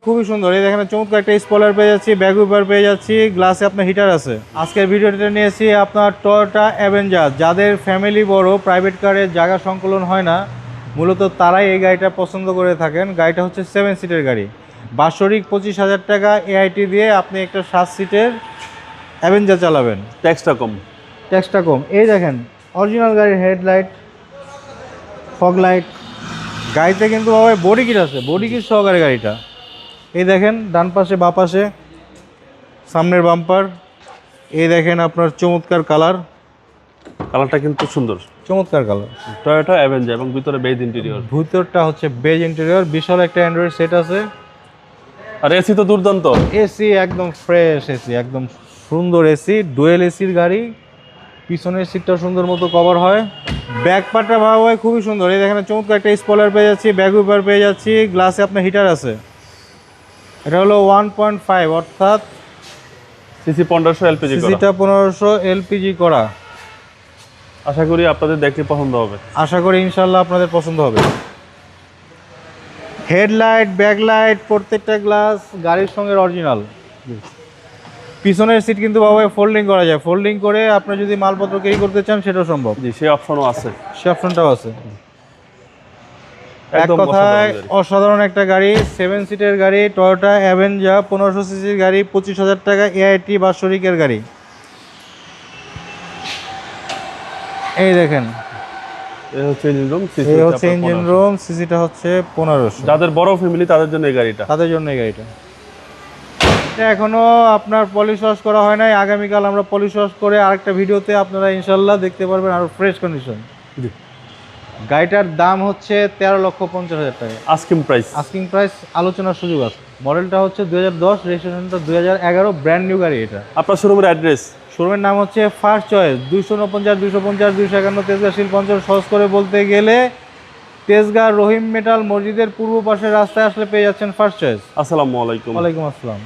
খুবই সুন্দর। এই দেখেন চমৎকার একটা স্পয়লার পেয়ে যাচ্ছি, ব্যাক উইপার পেয়ে যাচ্ছি, গ্লাসে আপনার হিটার আছে। আজকের ভিডিওটা নিয়েছি আপনার টয়োটা অ্যাভেঞ্জার। যাদের ফ্যামিলি বড়, প্রাইভেট কারের জায়গা সংকলন হয় না, মূলত তারাই এই গাড়িটা পছন্দ করে থাকেন। গাড়িটা হচ্ছে 7 সিটের গাড়ি। বাৎসরিক 25,000 টাকা এআইটি দিয়ে আপনি একটা 7 সিটের অ্যাভেঞ্জার চালাবেন। ট্যাক্সটা কম। ট্যাক্সটা কম। এই দেখেন অরিজিনাল গাড়ির হেডলাইট, ফগ লাইট, গাড়িতে কিন্তু বাবা বডি কিট আছে, বডি কিট সহকারে গাড়িটা। এই দেখেন ডান পাশে বাঁ পাশে সামনের বাম্পার। এই দেখেন আপনার চমৎকার কালারটা কিন্তু সুন্দর, চমৎকার কালার। টয়োটা অ্যাভেঞ্জার এবং ভিতরে বেজ ইন্টেরিয়র। ভিতরটা হচ্ছে বেজ ইন্টেরিয়র, বিশাল একটা অ্যান্ড্রয়েড সেট আছে। আর এসি তো দুর্দান্ত, এসি একদম ফ্রেশ, এসি একদম সুন্দর, এসি ডুয়েল এসির গাড়ি। পিছনের সিটটা সুন্দর মতো কভার হয়। ব্যাক পার্টটা ভাবা হয় খুবই সুন্দর। এই দেখেন চমৎকার একটা স্পয়লার পেয়ে যাচ্ছি, ব্যাক উইপার পেয়ে যাচ্ছি, গ্লাসে আপনার হিটার আছে। এটা হলো 1.5 অর্থাৎ সিসি 1500 এলপিজি করা। সিসিটা 1500 এলপিজি করা। আশা করি আপনাদের দেখতে পছন্দ হবে। আশা করি ইনশাল্লাহ আপনাদের পছন্দ হবে। হেডলাইট, ব্যাকলাইট, প্রত্যেকটা গ্লাস গাড়ির সঙ্গে অরিজিনাল। পিছনের সিট কিন্তু বাবা ফোল্ডিং করা যায়, ফোল্ডিং করে আপনি যদি মালপত্র ক্যারি করতে চান সেটাও সম্ভব। জি, সেই অপশনও আছে, সে অপশনটাও আছে। এক একদম কথায় অসাধারণ গাড়ি। অসাধারণ একটা গাড়ি, 7 সিটের গাড়ি, টয়োটা অ্যাভেঞ্জার, 1500 সিসির গাড়ি, 25,000 টাকা এআইটি বাৎসরিকের গাড়ি। এই দেখেন এই হচ্ছে ইঞ্জিন রুম, এই হচ্ছে ইঞ্জিন রুম, সিসিটা হচ্ছে 1500। যাদের বড় ফ্যামিলি তাদের জন্য এই গাড়িটা। তাদের জন্য এই গাড়িটা। এটা এখনো আপনার পলিশ ওয়াশ করা হয় নাই। আগামীকাল আমরা পলিশ ওয়াশ করে আরেকটা ভিডিওতে আপনারা ইনশাল্লাহ দেখতে পারবেন আরো ফ্রেশ কন্ডিশন। জি, গাড়িটার দাম হচ্ছে 13,50,000 টাকা আস্কিং প্রাইস। আস্কিং প্রাইস, আলোচনার সুযোগ আছে। মডেলটা হচ্ছে 2010, রেজিস্ট্রেশনটা 2011, ব্র্যান্ড নিউ গাড়ি এটা। আপনার শোরুমের অ্যাড্রেস? শোরুমের নাম হচ্ছে ফার্স্ট চয়েস, 249, 250, 251 তেজগাঁ শিল্পাঞ্চল। সহজ করে বলতে গেলে তেজগাঁ রহিম মেটাল মসজিদের পূর্ব পাশের রাস্তায় আসলে পেয়ে যাচ্ছেন ফার্স্ট চয়েস। আসসালামু আলাইকুম। ওয়ালাইকুম আসসালাম।